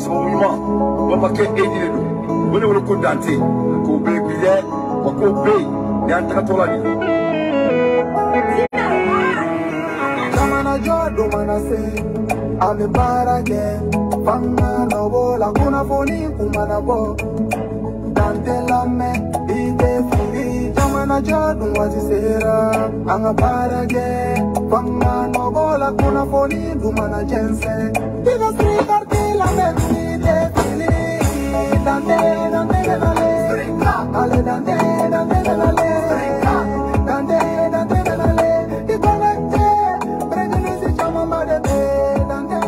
Souma, Wapake Edido, when you look Dante, go baby there, or go pay, the Antanatolani. Kamana Jodo, mana say, I'm a bar again. Panga no bola, kuna foni, kumana bo. Dante la me, ite fili. Kamana Jodo, what is era? I'm a bar again. Panga no bola, kuna foni, dumana jense. Diga street artila me. Dante, Dante, Ale Dante, Dante, Dante, Dante, Ti connecte, prendili si chiama mare Dante, Dante,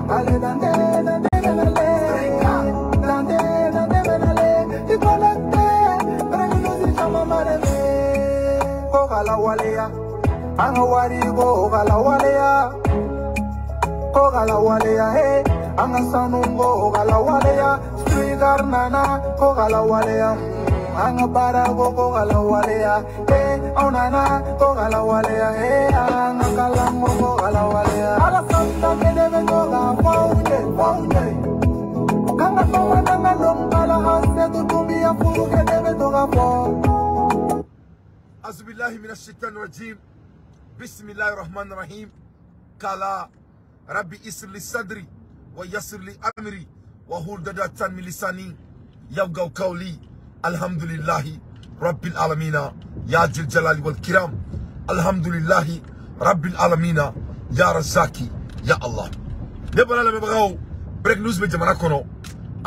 Ale Dante, Dante, Dante, Ti connecte, prendili si chiama mare Kogala walea, anga wari kogala walea, kogala walea, hey. Anga sanungo galawalea, streetar nana ko galawalea, anga barago ko galawalea, onana ko galawalea, anga kalango ko galawalea. Ala santa que debe toda faune, kanga tawa nanga long ala hasse tu tumia furu que debe toda faune. Azubillahi minash shaitanir rajim. Bismillahir rahmanir rahim. Kala Rabbi isr li sadri. ويسر لي أمري وهول دداتان من لساني يبقى قولي الحمد لله رب العالمين يا ذي الجلال والكرام الحمد لله رب العالمين يا رزاقي يا الله نبغى لما بغاو بريك نوز بجمانا كونو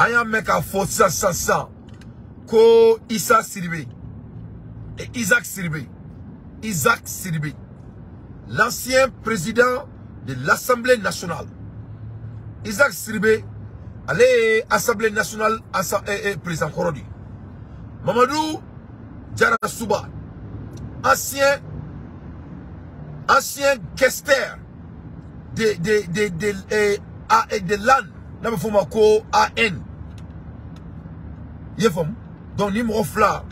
أيام ميكا فوسا سانسا كو إسا سيربي Isaac Sidibé l'ancien président de l'Assemblée nationale. Isaac Sidibé, allez Assemblée nationale président Korodi. Mamadou Diarra Souba, ancien questeur de l'AN, n'a pas fait AN. Yefom, donc numéro fla,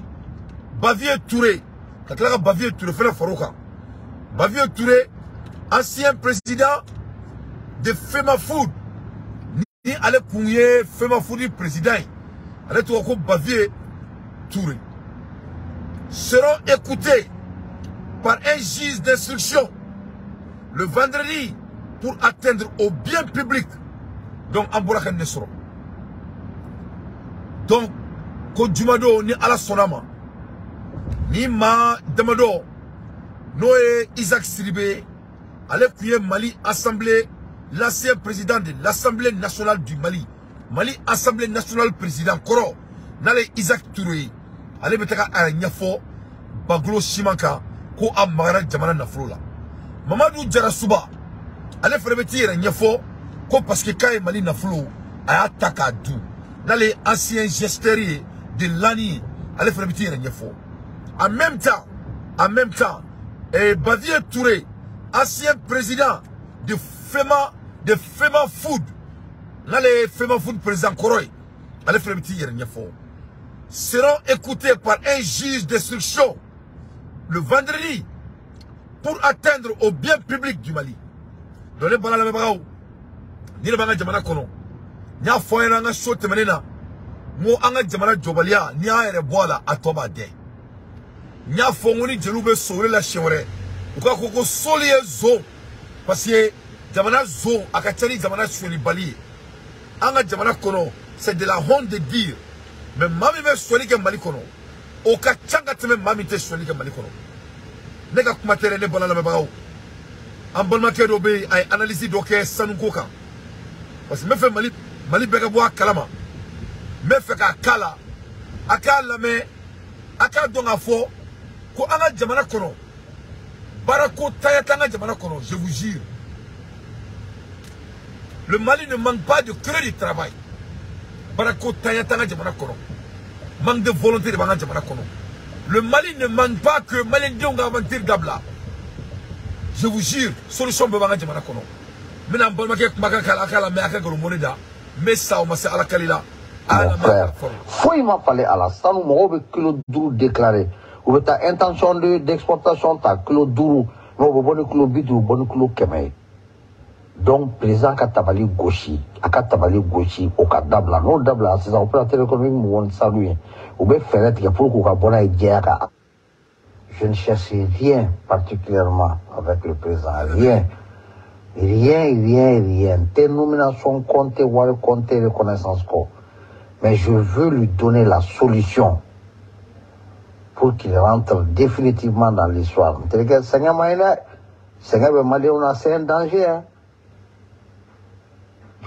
Bavier Touré, quand Bavier Touré fait la Farouka. Bavier Touré, ancien président de FEMA Food. Ni allait couiller FEMA Food président. Allait tout encore Bavier Touré. Seront écoutés par un juge d'instruction le vendredi pour atteindre au bien public. Donc, Ambourakan Nesro. Donc, Kodjumado ni ala sonama. Ni ma demado. Noé Isaac Sidibé allait couiller Mali Assemblée. L'ancien président de l'Assemblée nationale du Mali. Mali Assemblée nationale président Koro. Nale Isaac Touré. Allez mettre à Nyafo. Baglo Shimanka. Ko Amara Jamana Nafrola. Mamadou Diarra Souba. Allez faire mettre à Nyafo. Ko parce que quand Mali Naflo. A attaqué à tout. Nale ancien gesteur de l'ANI. Allez faire mettre à Nyafo. En même temps. Bavier Touré. Ancien président de FEMA Food. Les FEMA Food président Koroy. Allez faire petit seront écoutés par un juge d'instruction le vendredi pour atteindre au bien public du Mali. Dans les balades de Mabaraou, ni le banga Jamana Kono, ni a foyer nga shote menena, mo anga Jamana Jobalia, ni a ereboala atoba de. Ni a fongoni jelube sore la chewre. Uka koko soli zo, parce que Jamana zo akachani Jamana sweli bali. Anga Jamana Kono, c'est de la honte de dire. Mais mami me sweli ke Mali Kono. Oka changa teme mami te sweli ke Mali Kono. Nega kumatere ne balala me bagao. Ambalma ke dobe ay analyse doke sanukoka. Parce que me fait Mali bega boa kalama. Me fait ka kala. Akala me aka donga fo ko anga Jamana Kono. Barako tayatanga Jamana Kono, je vous jure. Le Mali ne manque pas de crédit de travail. Barako tayatanga Jamana Kono. Manque de volonté de Banga Jamana Kono. Le Mali ne manque pas que Malien Dionga aventure Gabla. Je vous jure, solution de Banga Jamana Kono. Maintenant, bon, mais ça, on m'a à la Kalila. Mon frère, faut il m'a parlé à la salle, on m'a kilo d'où déclaré. Ou ta intention d'exportation, ta kilo d'où, bon kilo bidou, bon kilo kemé. Donc, président Katabali Gauchi, à Katabali Gauchi, au Kadabla, non Dabla, c'est un opérateur économique, nous saluons. Ou bien faire que pour qu'on ait une guerre. Je ne cherche rien particulièrement avec le président. Rien. Tes nominations comptent, compter reconnaissance. Mais je veux lui donner la solution pour qu'il rentre définitivement dans l'histoire. C'est un danger. Hein?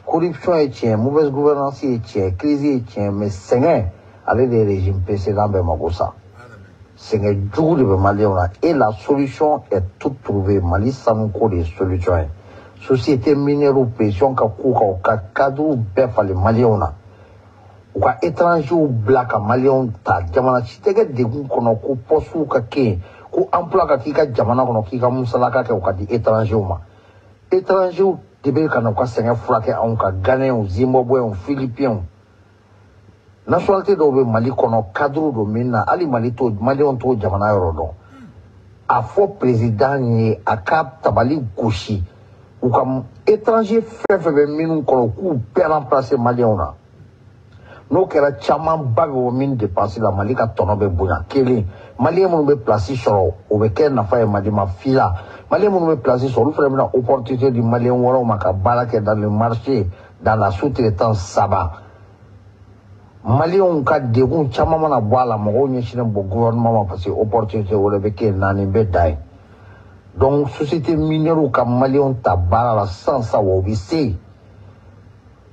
Corruption est tien, mauvaise gouvernance est tien, crise est tien, mais c'est avec les régimes précédents de Magosa. C'est un jour de Mali et la solution est toute trouvée. Mali sans encore des solutions. Société minière ou pression ka cadre befale Maliona. Ou ka étranger ou black Malion ta jamana chitege de kono ko posu ka ke ko emploi ka kika jamana kono kika musalaka ke o ka di étranger ou ma. Étranger ou debe kana ko senga frake on ka Ghanéen ou Zimbabwe ou Philippien. Nationalité de Mali kono cadre do minna ali Mali to Malion to jamana yoro a fo président ni akap tabali Gauchi ou comme étranger fait minun kono ku per remplacer Malion na no kera chaman bag o min dépenser la Mali ka tono be bonya kele Mali mo be placer soro o be ken na fa Mali ma fila Mali mo be placer soro frère na opportunité du Malien woro maka balake dans le marché dans la sous-traitance saba Malion ka degun chama mana boala mo onye chine bo gouvernement parce que opportunité wala be ken nani be dai donc société minière ka Malion ta bala la sans ça wo bisi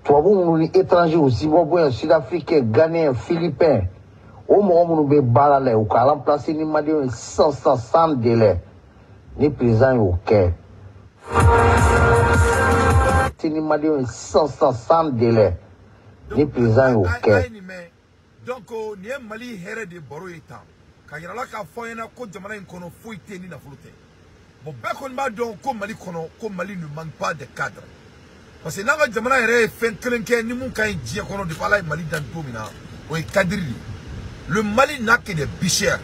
toi vous ni étranger au Zimbabwe Sud-Africain Ghanéen Philippin au moment où be bala le ou ka remplacer ni Malion sans délai ni président au quai ni Malion sans délai ni président au quai donc ni Mali here de boroita ka yala ka foyena ko jamana kono foite ni na flute bon be kon ba donc ko Mali kono ko Mali ne manque pas de cadre parce que nanga jamana here fen kelenke ni mun kan ji kono de pala Mali dans domina o cadre le Mali n'a que des bichères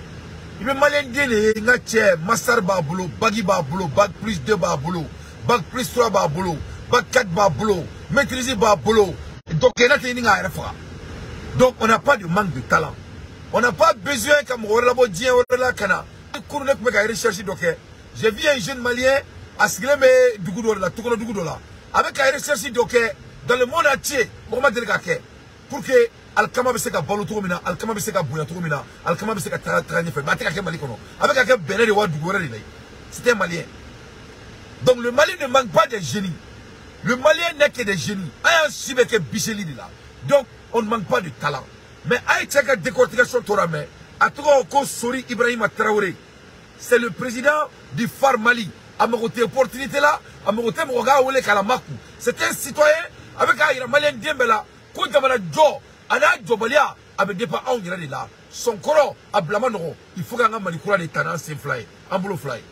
il be Malien dele nga che master ba bulo bagi ba bulo bac plus 2 ba bulo bac plus 3 ba bulo bac 4 ba bulo maîtrise ba bulo donc on n'a pas de manque de talent. On n'a pas besoin comme j'ai vu un jeune Malien à ce qu'il met du goudou là, tout le goudou là. Avec la recherche dans le monde entier, pour que Alkama Beseka Balotoumina, Alkama Beseka Bouyatoumina, Alkama Beseka Taranifé, Matéka Malikono, avec un Béné de Wadougouré. C'était un Malien. Donc le Mali ne manque pas de génie. Le Malien n'est que des génies. Donc, on ne manque pas de talent. Mais avec la décortication Torame, à tout Sori Ibrahim Traoré, c'est le président du Phare Mali. À mon côté, opportunité là, à mon côté, c'est un citoyen avec un Malien Diembela, quand il a Joe, Ana Jobalia, avec des parents là. Son corps, à Blamano, il faut qu'un Malikoura des talents fly, un boulot fly.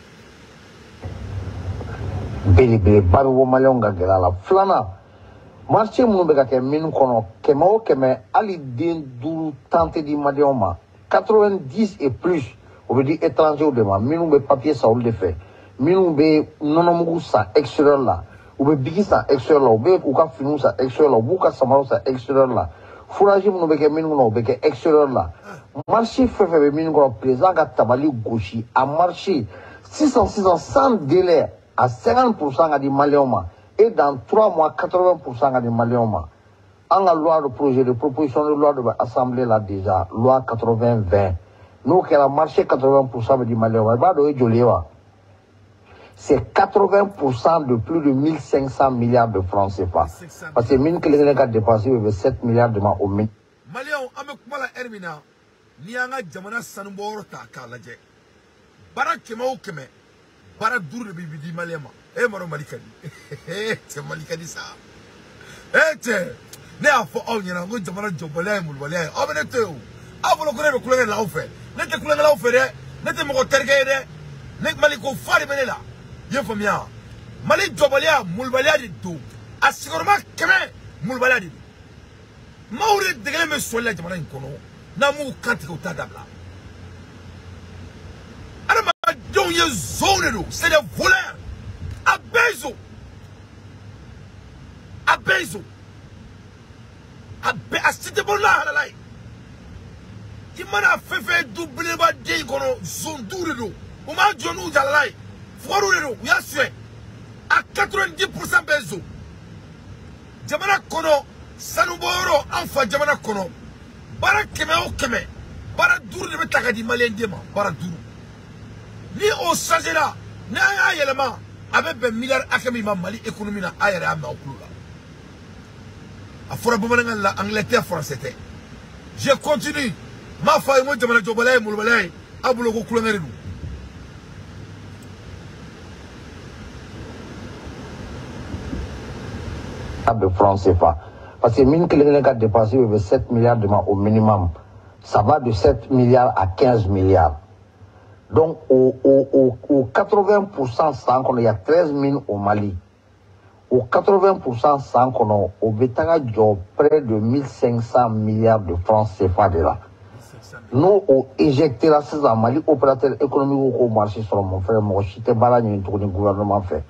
Beli baru malonga gela la flana marché mun be ka ke min kono kemo keme ali den duru tante di madioma 90 et plus on veut dire étranger de ma minu be papier ça on le fait minu be nonomugu sa extérieur là ou be bigi sa extérieur là ou be ou ka finu sa extérieur là ou ka samaro sa extérieur là fourage mun be ke minu no be ke extérieur là marché fait minu ko président ka tabali Gauchi a marché 600 sans délai à 50% à des Maliens et dans 3 mois 80% à des Maliens. En la loi de projet de proposition de loi de l'Assemblée là déjà, loi 80-20. Nous qui avons marché 80% des Maliens, c'est 80% de plus de 1500 milliards de francs CFA. Parce que mine que les gens ont dépensé 7 milliards de francs au minimum. Maliens, Amekmala Hermina, Nianga Jamana Sanubor Takalaje. Barak Kemao Keme. Bara duru de bibi di Maliama. Maro Malikadi. C'est Malikadi ça. T'es. Ne a fo on yana ngo jamana jobalay mulbalay. Obenete o. Avolo ko rebe kulenga la ofe. Ne te kulenga la ofe de. Ne te mo terge de. Ne Maliko fari benela. Ye famia. Mali jobalya mulbalya di do. Asigorma keme mulbalya di. Maure de me sola jamana inkono. Na mu kanti ko tadabla. C'est des voleurs. À Bezo. iso a cité bon là halalai imana fefe double ba de kono zondure do o ma jonu jalalai foru do ya sué à 90% bezo jamana kono sanuboro anfa jamana kono bara keme o keme bara duru de betaka malien dema bara duru ni o sagera na ya yelema avec 20 milliards akami Mali économie na ayere ama okuluga afora bomana la Angleterre français. Je continue ma faille mo jamana jobalay mulbalay abulo ko kulangere du de francs CFA. Parce que mine que les gars dépensé 7 milliards de au minimum. Ça va de 7 milliards à 15 milliards. Donc, au 80% sans qu'on y a 13 000 au Mali. Au 80% sans qu'on au Bétaga près de 1500 milliards de francs CFA de là. Nous, au éjecté la crise en Mali, opérateur économique au marché sur mon frère, mon chité balade, une tournée gouvernement fait.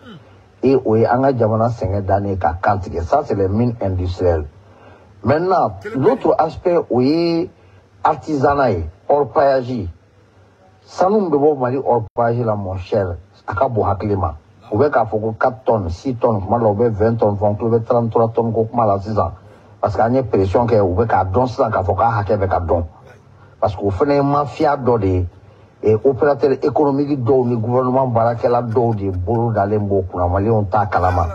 Et oui, on a déjà 5 années qu'à quantité. Ça, c'est les mines industrielles. Maintenant, l'autre aspect, oui, artisanat, orpaillage. Ça nous devons Mali orpaillage là, mon cher. Akabo haklima. Ou bien qu'à faut 4 tonnes, 6 tonnes, comment l'on 20 tonnes, on trouve 33 tonnes, comment là, 6 ans. Parce qu'il y a une pression que ou bien qu'à don, ça, qu'à faut qu'à hacker avec un don. Parce qu'on fait une mafia d'odé. Et opérateur économique d'eau, le gouvernement barakela d'eau de boulot d'aller beaucoup, la Mali on t'a kalama.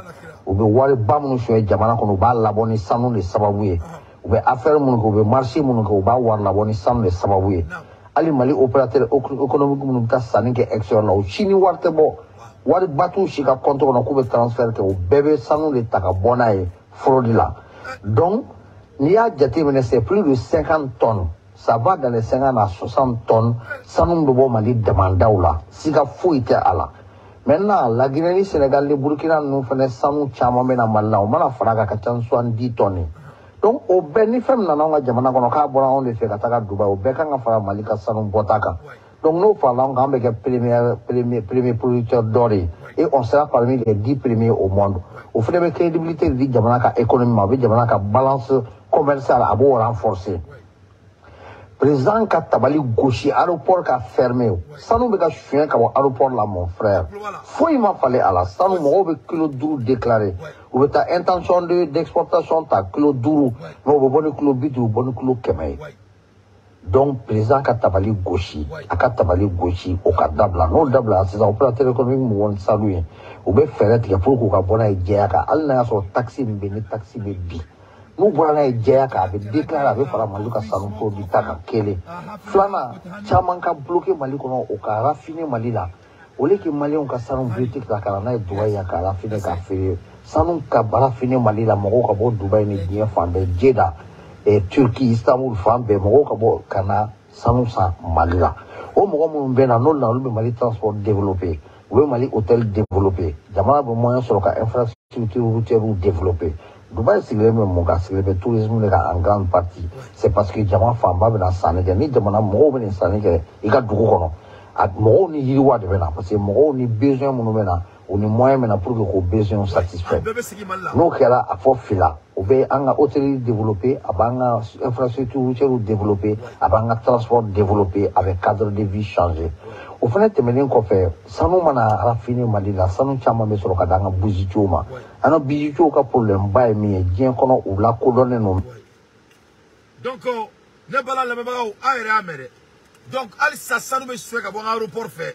Ou bien wale bam nous sur jamana qu'on va l'abonner sans nous les sababoué. Ou bien affaire mon ko, ou bien marché mon ko, va voir l'abonner sans les sababoué. Ali Mali opérateur économique mon ka sani ke externe au Chini warte bo. Wale batu chika compte on a couvert transfert que au bébé sans nous les taka bonaye fraude là. Donc, il y a déjà c'est plus de 50 tonnes. Ça va dans les 50 à 60 tonnes, ça nous devons Mali demander là. Si la fouille était à là. Maintenant, la Guinée, Sénégal, les Burkina nous font ça nous tient même à Malala, on a fait la 70 tonnes. Donc, au bénéfice, nous avons dit, on a fait la Dubaï, au Bécan, on a fait la Malika, ça nous botaka. Donc, nous parlons avec les premiers producteurs dorés. Et on sera parmi les 10 premiers au monde. Au fait de la crédibilité, dit Jamanaka économiquement, Jamanaka balance commerciale à beau renforcer. Président Katabali gaucher aéroport qu'a fermé. Ça nous veut chien qu'à aéroport là mon frère. Faut il m'a fallu à la ça nous m'aurait kilo d'où déclaré. Ou ta intention d'exportation ta kilo d'où. Mais au bon kilo bit ou bon kilo kemé. Donc président Katabali gaucher à Katabali gaucher au Kadabla non dabla c'est un opérateur économique mon saluer. Ou bien faire que pour qu'on bona idéaka al na so taxi bi taxi bi. Nous voulons dire qu'avec déclaré avec la Maluka Salon produit taka kele. Flana, Chamanka bloqué Malikono au cas raffiné Malila. Au lieu que Mali on ka salon britique la Karana et Douai à raffiné café. Salon ka raffiné Malila, Moro Kabo, Dubaï n'est bien fandé, Jeddah et Turquie, Istanbul, Fambe, Moro Kabo, Kana, Salon sa Malila. Au Moro Mbena, non, dans le Mali transport développé. Ou Mali hôtel développé. Jamana bon moyen sur la infrastructure routière développée. Dubaï, c'est le même mon gars, c'est le tourisme en grande partie. C'est parce que Jaman Famba dans Sanega, ni Jamana Moro dans Sanega, il y a du gros. À Moro ni Ywa de Vena, parce que Moro ni besoin mon mena, ou ni moyen mena pour que vos besoins satisfaits. Nous, qui là, à fort fila, ou bien un hôtel développé, à infrastructure routière développée, à transport développé, avec cadre de vie changé. Au final, tu me dis qu'on fait, ça nous m'a raffiné Malila, ça nous tient à sur le cadre de Bouzitouma. Alors, Bouzitouma pour le bail, mais bien qu'on ou la colonne non. Donc, ne pas la même chose, donc, Alissa, ça nous met sur un aéroport fait.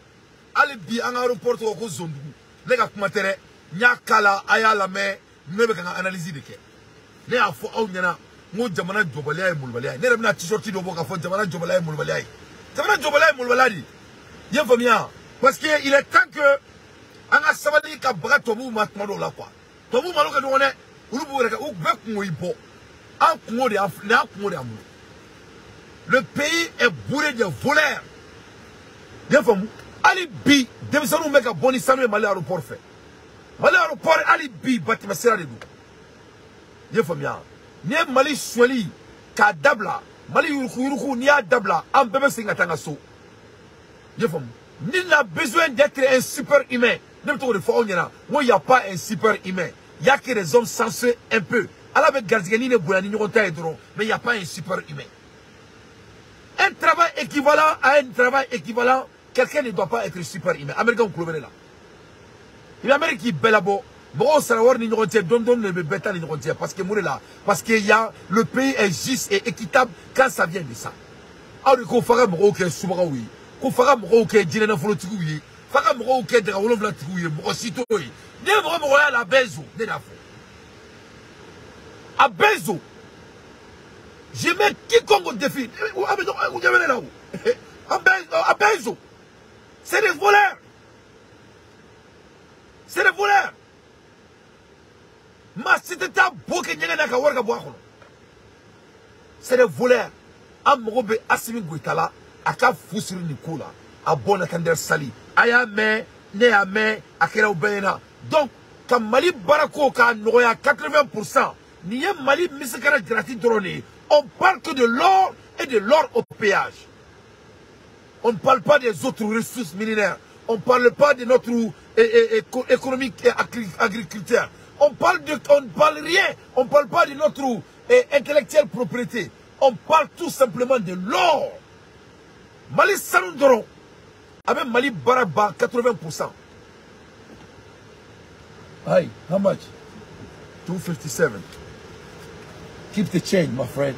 Alibi, un aéroport au Zondu. Les gars, comment t'es, Nyakala, Ayala, mais, ne me analyser de quai. Ne a faux, on y en a, moi, Jamana Jobalia et Moulbalia. Ne me n'a t-shirt de Boka, Jamana Jobalia et Moulbalia. Jamana Jobalia et Moulbaladi. Bien familier. Parce qu'il est temps que on a savali ka bra tobu matmano la quoi. Tobu malo ka done ulubu reka u bek mo ibo. An kumo de na kumo de amu. Le pays est bourré de voleurs. Bien familier. Ali bi demsanu meka boni sanu Mali aéroport fait. Mali aéroport ali bi batima sera de dou. Bien familier. Ni Mali swali ka dabla. Mali yuruku ni a dabla am bebe singa tanga so. Nul n'a besoin d'être un super humain. Il n'y a pas un super humain. Il n'y a que des hommes sensés un peu. Mais il n'y a pas un super humain. Un travail équivalent à un travail équivalent, quelqu'un ne doit pas être super humain. Américain, vous là. Il y a Amérique qui est belle là-bas. Parce que le pays est juste et équitable quand ça vient de ça. Alors, il faut faire un peu de soubaraoui. Il faut faire un peu de dîner folotikoui. Faire un peu de rawolomlatikoui. Morositoui. Ne me à la bezo. À bezo. Je mets quiconque au défi. À bezo. C'est des voleurs. C'est des voleurs. C'est des voleurs. Amrobe Assimi Guitala, Aka Fusri Nicola, Abona Kander Sali, Ayame, Neame, Akera Ubena. Donc, quand Mali Barako ka noya 80%, n'y a Mali Misekara gratuit drone, on parle que de l'or et de l'or au péage. On ne parle pas des autres ressources militaires. On ne parle pas de notre économique et agriculture. On ne parle rien. On ne parle pas de notre intellectuelle propriété. On parle tout simplement de l'or. Mali Sanoudron, avec Mali Baraba, 80%. Hey, how much? 257. Keep the change, my friend.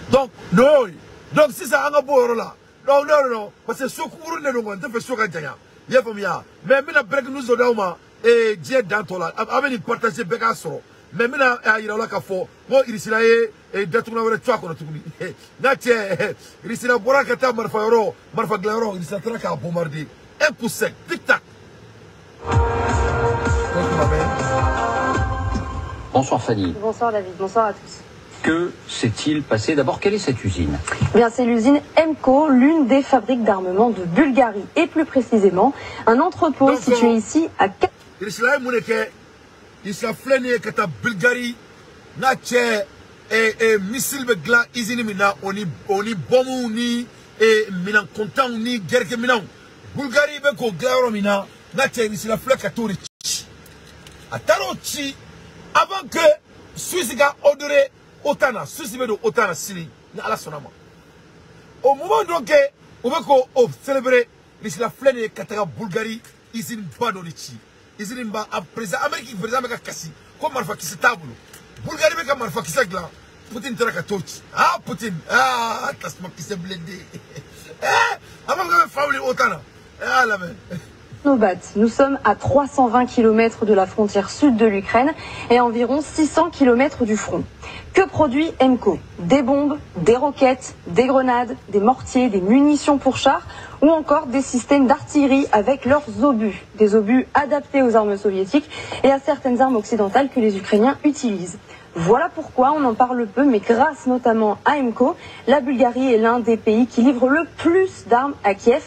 Donc, non. Donc, si ça a un beau là. Non. Parce que ce qu'on ne peut pas faire, il y a mais maintenant, break nous au et Dieu dans ton là. Avec partager Begasoro. Mais maintenant, il y a là qu'à fond. Moi, il y a et détourner le choix qu'on a tout mis. Natie, il y a boire qu'à Marfaro, Marfaglaro, il y a très qu'à bombarder. Un coup sec, tic-tac. Bonsoir Fanny. Bonsoir David, bonsoir à tous. Que s'est-il passé? D'abord, quelle est cette usine? Bien, c'est l'usine EMCO, l'une des fabriques d'armement de Bulgarie. Et plus précisément, un entrepôt donc, situé ici à... Il s'est fléné que ta Bulgarie n'a et missile begla usine mina oni bomu ni et minan content ni guerre que minan Bulgarie be ko glaro mina n'a il s'est flé que tout à Tarochi avant que Suisse ga odoré Otana, Suisse be do Otana sili na ala sonama. Au moment donc on va ko célébrer il s'est fléné que ta Bulgarie usine badolichi. Usine ba à présent Amérique présent avec Kassi comme marfa qui se table Bulgarie avec marfa qui se gla Poutine teraka touch Poutine tasma qui se blindé avant que famille Otana la main. Nous sommes à 320 km de la frontière sud de l'Ukraine et à environ 600 km du front. Que produit EMCO? Des bombes, des roquettes, des grenades, des mortiers, des munitions pour chars ou encore des systèmes d'artillerie avec leurs obus. Des obus adaptés aux armes soviétiques et à certaines armes occidentales que les Ukrainiens utilisent. Voilà pourquoi on en parle peu, mais grâce notamment à EMCO, la Bulgarie est l'un des pays qui livre le plus d'armes à Kiev,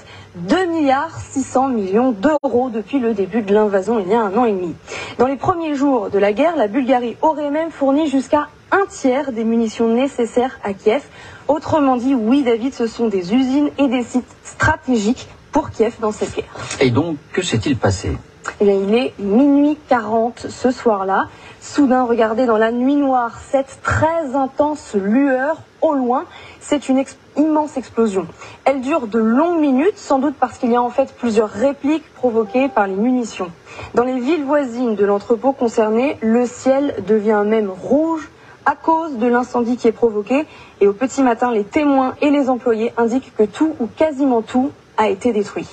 2,6 milliards d'euros depuis le début de l'invasion il y a 1 an et demi. Dans les premiers jours de la guerre, la Bulgarie aurait même fourni jusqu'à 1/3 des munitions nécessaires à Kiev. Autrement dit, oui David, ce sont des usines et des sites stratégiques pour Kiev dans cette guerre. Et donc, que s'est-il passé? Eh bien, il est minuit 40 ce soir-là. Soudain, regardez dans la nuit noire, cette très intense lueur au loin, c'est une immense explosion. Elle dure de longues minutes, sans doute parce qu'il y a en fait plusieurs répliques provoquées par les munitions. Dans les villes voisines de l'entrepôt concerné, le ciel devient même rouge à cause de l'incendie qui est provoqué. Et au petit matin, les témoins et les employés indiquent que tout ou quasiment tout a été détruit.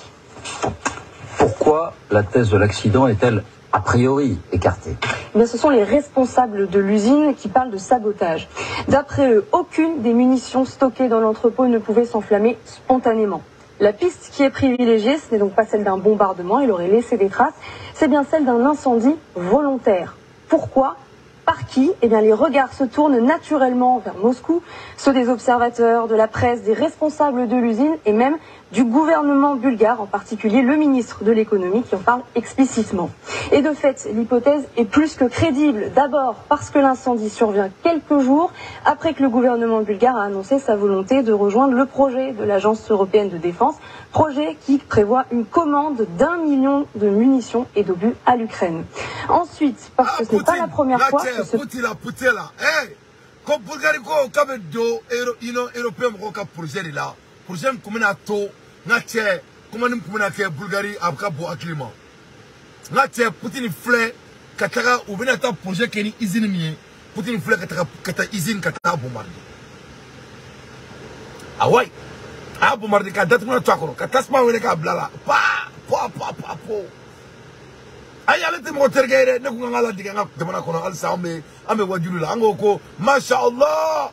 Pourquoi la thèse de l'accident est-elle a priori écartée? Eh bien, ce sont les responsables de l'usine qui parlent de sabotage. D'après eux, aucune des munitions stockées dans l'entrepôt ne pouvait s'enflammer spontanément. La piste qui est privilégiée, ce n'est donc pas celle d'un bombardement, il aurait laissé des traces, c'est bien celle d'un incendie volontaire. Pourquoi ? Par qui? Eh bien, les regards se tournent naturellement vers Moscou, ceux des observateurs, de la presse, des responsables de l'usine et même du gouvernement bulgare, en particulier le ministre de l'économie qui en parle explicitement. Et de fait, l'hypothèse est plus que crédible. D'abord parce que l'incendie survient quelques jours après que le gouvernement bulgare a annoncé sa volonté de rejoindre le projet de l'Agence européenne de défense, projet qui prévoit une commande d'1 million de munitions et d'obus à l'Ukraine. Ensuite, parce que ce n'est pas la première fois que ce... Comme Bulgarie, comme do Union européenne, comme projet là, projet comme na to, na tche, comme nous comme na que Bulgarie a pas beau climat. Na tche, Poutine flé, katara ou bien ta projet qui est usine mieux, Poutine flé katara usine katara bombarder. Ah ouais, ah bombarder katara tout le monde toi katara pas ouais kablala, pa. Aïe, allez te montrer que ne pouvons pas la dire que demande qu'on a ça mais wajulu la ango ko mashallah.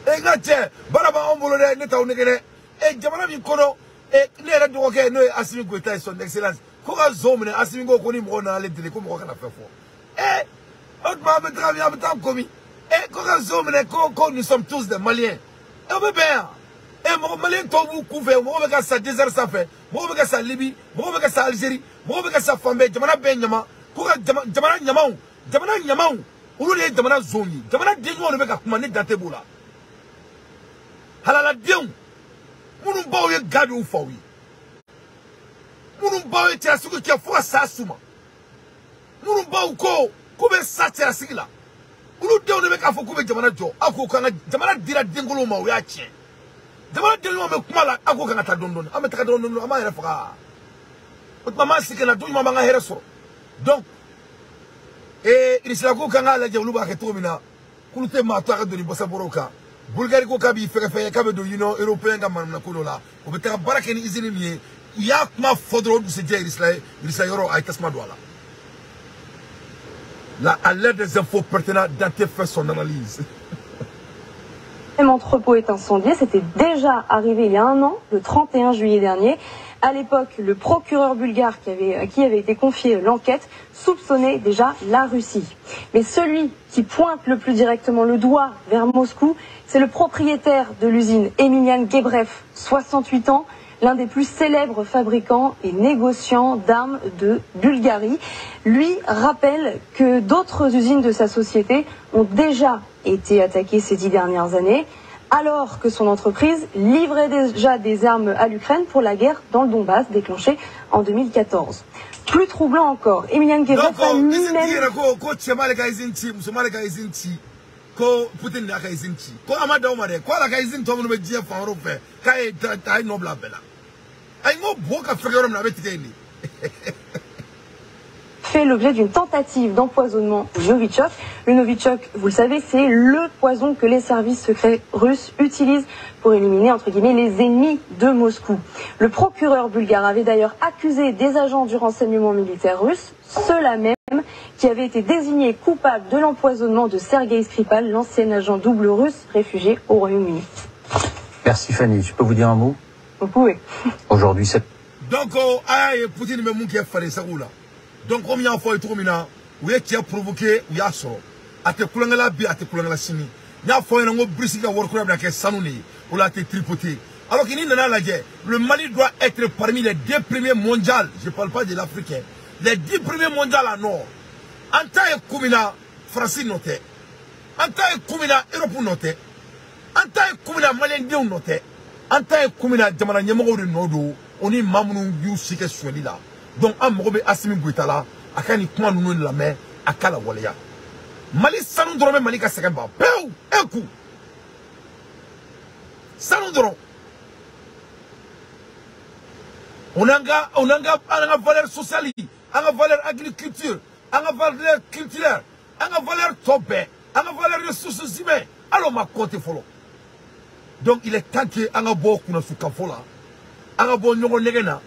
E gache baraba ombolo ne taw ne gene e jamana bi kono e ne ra do ke no Assimi Goïta son excellence ko ga zomne Assimi go ko ni mo na le dire ko mo kana fe fo e autre ma be travailler en temps commis e ko ga zomne ko nous sommes tous des Maliens e be bien e mo Malien to bu ku fe mo be ka sa désert ça fait mo be ka sa Libye mo be ka sa Algérie mo be ka sa Fambe jamana be nyama ko ga jamana nyamaw ulu le jamana zoni jamana dejo ne be ka kuma ne date bola halala dion munu bawo ye gadu fawi munu bawo ti asuku ki fo sa suma munu bawo ko be sa ti asigila ulu de ne be ka fo ko be jamana jo ako kan jamana dira dengolo ma o ya che jamana dengolo me kuma la ako kan ta dondon am ta dondon ama yere fa o mama sikena do mama nga here so donc inisla ko kan ala je ulu ba ke to mina kulute ma to ka do ni bosa boroka Bulgarie ko kabi feke kabe do Union européenne ka manna ko la o be ta barake ni izini mi ya kuma fodro du se je Israël yoro ay tasma do ala la à l'aide des infos pertinentes Dante fait son analyse. Même entrepôt est incendié, c'était déjà arrivé il y a un an, le 31 juillet dernier. À l'époque, le procureur bulgare à qui avait été confiée l'enquête soupçonnait déjà la Russie. Mais celui qui pointe le plus directement le doigt vers Moscou, c'est le propriétaire de l'usine Emilian Gebrev, 68 ans, l'un des plus célèbres fabricants et négociants d'armes de Bulgarie. Lui rappelle que d'autres usines de sa société ont déjà été attaquées ces 10 dernières années, alors que son entreprise livrait déjà des armes à l'Ukraine pour la guerre dans le Donbass déclenchée en 2014. Plus troublant encore, Emilian Gebrev a lui-même... Ko Putin na ka izinci ko amada umare ko la ka izin to mo be je fa ro fe kai tai no bla bela ai mo boka fegoro na betike ni fait l'objet d'une tentative d'empoisonnement au Novichok. Le Novichok, vous le savez, c'est le poison que les services secrets russes utilisent pour éliminer, entre guillemets, les ennemis de Moscou. Le procureur bulgare avait d'ailleurs accusé des agents du renseignement militaire russe, ceux-là même qui avaient été désignés coupables de l'empoisonnement de Sergei Skripal, l'ancien agent double russe réfugié au Royaume-Uni. Merci Fanny, je peux vous dire un mot? Vous pouvez. Aujourd'hui, c'est... Donc, Poutine me mouke fallait ça roule. Donc, comme il y a un fois et tout, où est-ce qui a provoqué, où il y a ça. À te couler la bi, à te couler la sini. Il y a un fois, il y a un brisé qui a worké avec un sanouni, où il a été tripoté. Alors qu'il n'y a pas la guerre. Le Mali doit être parmi les 2 premiers mondiaux. Je ne parle pas de l'Africain. Les 10 premiers mondiaux à nord. En tant que Koumina, France noté. En tant que Koumina, Europe noté. En tant que Koumina, Malien noté. En tant que Koumina, Jamana Nyamoro de Nodo, on est Mamoun Yu Sike Sweli là. Donc, en Morobe Assimi Goïta là, à Kani Kouman nous la main, à Kala Walea. Mali Sanundron, Mali Kasakamba. Peu, un coup. Sanundron. On a valeur sociale, on a valeur agriculture, on a valeur culturelle, on a valeur topé, on a valeur ressources humaines. Alors, ma côté follow. Donc, il est temps que on a beaucoup de soukafola. On a beaucoup de negena.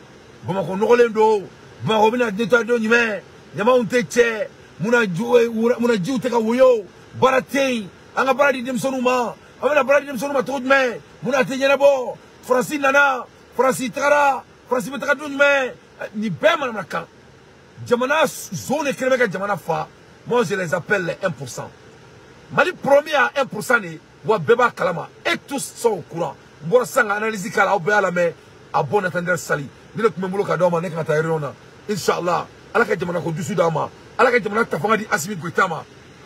Bon, on a lendo. Bon, on a des tas de numéros. Yama on teche. Muna jiu teka wuyo. Baratei. On a baradi demsonuma. On a baradi demsonuma tout de même. Muna tenyana bo. Francis nana. Francis tara. Francis metaka tout de même. Ni ben manamaka. Jamana zone kremeka jamana fa. Moi je les appelle les 1%. Mali premier à 1% wa beba kalama et tous sont au courant mbora sanga analyse kala obe ala me abon attendre sali ni le kumembulo ka doma nek na tayrona inshallah ala ka jamana ko dusu dama ala ka jamana tafanga di Assimi Goïta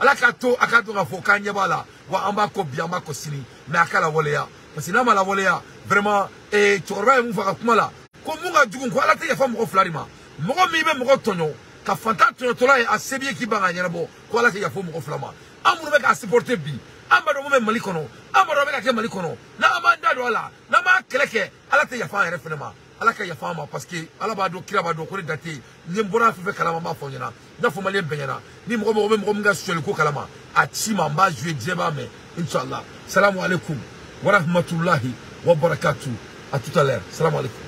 ala ka to akato nga fo kanya bala wa amba ko biamba ko sini mais akala woleya parce que na mala woleya vraiment et chorba mu faka kumala ko munga jugun ko ala te yafa mo flarima mo mi be mo tonyo ka fanta tonyo tola e asebi ki banga nyana bo ko ala te yafa mo flama amuru be ka supporter bi amado mo mali kono amado be ka ke mali kono na amanda do ala na ma keleke ala te yafa yere fenema ala ka yafa ma parce que ala ba do kira ba do ko date nyembona fe kalama ma fo nyana na fo mali benyana ni mo mga sel ko kalama a chima mba jouer djeba mais inshallah salam alaikum wa rahmatullahi wa barakatuh à tout à l'heure salam alaikum.